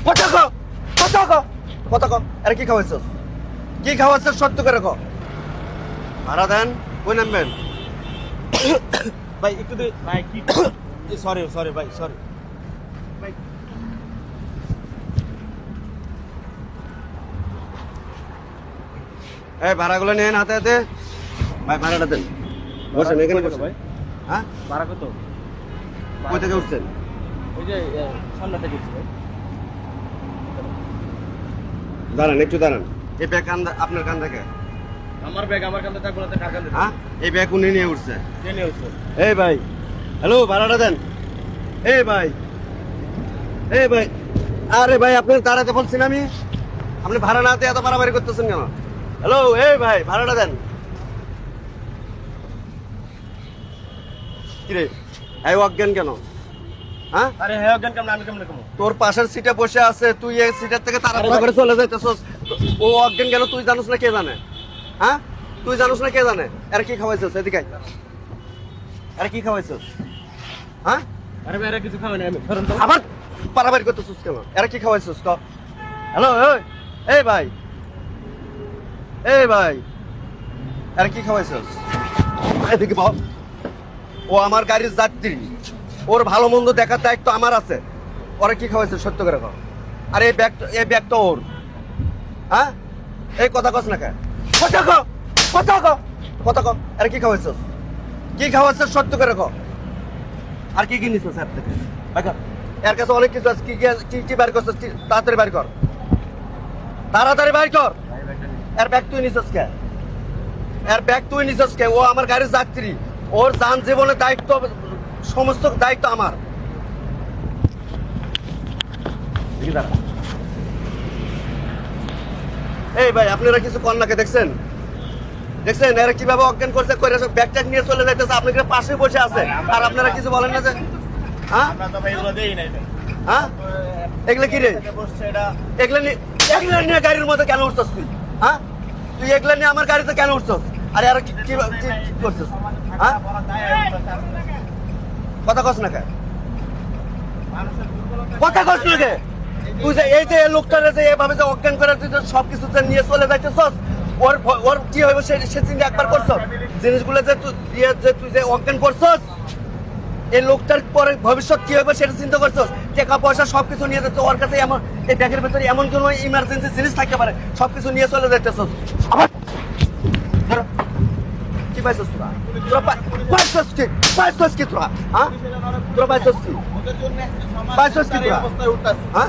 কথা কো কথা কো কথা কো। আরে কি খাওয়াইছস? কি খাওয়াইছস সত্য করে কো। ভাড়া দেন, কই নামবেন? ভাই একটু ভাই কি সরি সরি ভাই সরি ভাই। এই ভাড়াগুলো নেন হাতে হাতে। ভাই ভাড়াটা দেন। বসেন এখানে বসেন। ভাই হ্যাঁ? ভাড়া কত? কই থেকে উঠছেন? ওই যে সামনে থেকে উঠছি ভাই। দাঁড়ান একটু দাঁড়ান। এই ব্যাগ আপনার কান থেকে। আমার ব্যাগ আমার কাছে থাকবো না তো কার কাছে? হ্যাঁ? এই ব্যাগ উনি নিয়ে উঠছে। কে নিয়ে উঠছো? এই ভাই, হ্যালো ভাড়াটা দেন। এই ভাই, এই ভাই, আরে ভাই আপনার দাঁড়াতে বলছি না আমি। আপনি ভাড়া না দিয়ে এত বাড়াবাড়ি করতেছেন কেন? হ্যালো এই ভাই ভাড়াটা দেন। কিরে এই অজ্ঞান কেন? হ্যাঁ? আরে হ্যাঁ অজ্ঞান কেমন আমি কেমন কমো? তোর পাশের সিটে বসে আছে, তুই এই সিটের থেকে তাড়াতাড়ি করে চলে যাইতেছস। ও অজ্ঞান কেন তুই জানোস না কে জানে? হ্যাঁ? তুই জানোস না কে জানে? আরে কি খাওয়াইছস এদিকে আয়। আরে কি খাওয়াইছস? হ্যাঁ? আরে ভাই এরা কিছু খাবে না আমি ধরুন তো। আবার পারাবাড়ি করতেছিস কেন? এরা কি খাওয়াইছিস ক? হ্যালো এই ভাই, এই ভাই, এরা কি খাওয়াইছিস? এদিকে বল। ও আমার গাড়ির যাত্রী, ওর ভালো মন্দ দেখার দায়িত্ব আমার আছে। ওরা কি খাওয়াইছিস সত্য করে কর। আর এই ব্যাগ তো ওর। হ্যাঁ? এই কথা কস না কেন? কথা ক কথা ক কথা ক। আরে কি খাওয়াইছিস? কি খাওয়াইছিস সত্য করে কর। আর কি কি নিছিস স্যার থেকে? বেকার এর কাছে অনেক কিছু আছে। কি কি কি বের করছিস? তাড়াতাড়ি বের কর, তাড়াতাড়ি বের কর। এর ব্যাগ তুই নিছিস কে? এর ব্যাগ তুই নিছিস কে? ও আমার গাড়ির যাত্রী, ওর যান জীবনের দায়িত্ব, সমস্ত দায়িত্ব আমার। দেখি দাঁড়া। এই ভাই আপনারা কিছু কন্যাকে দেখছেন? দেখছেন এরা কিভাবে অজ্ঞান করছে, করে ব্যাগ ট্যাগ নিয়ে চলে যাইতেছে, আপনাদের পাশে বসে আছে আর আপনারা কিছু বলেন না যে? হ্যাঁ আমরা তো ভাই এগুলো দেই নাই। হ্যাঁ? এগুলো কি রে? বসছে এটা এগুলো নিয়ে গাড়ির মধ্যে কেন উঠছস তুই? হ্যাঁ? তুই এগুলো নিয়ে আমার গাড়িতে কেন উঠছস? আরে আর কি কি করছিস? হ্যাঁ? কথা কস না কে? কথা কস না কে? তুই যে এই যে লোকটারে যে এভাবে যে অজ্ঞান করে তুই সবকিছু নিয়ে চলে যাইতেছস, ওর ওর কি হইব সে চিন্তা একবার করছস? জিনিসগুলো যে তুই দিয়ে যে তুই যে অজ্ঞান করছস, এই লোকটার পরে ভবিষ্যৎ কি হবে সেটা চিন্তা করছস? টাকা পয়সা সবকিছু নিয়ে যাচ্ছে ওর কাছে। এমন এই ব্যাগের ভেতরে এমন কোনো ইমার্জেন্সি জিনিস থাকতে পারে, সবকিছু নিয়ে চলে যাইতেছস। আবার ধরো। কি পাইছস তোরা? তোরা পাইছস কি? পাইছস কি তোরা? হ্যাঁ? তোরা পাইছস কি? পাইছস কি তোরা? হ্যাঁ?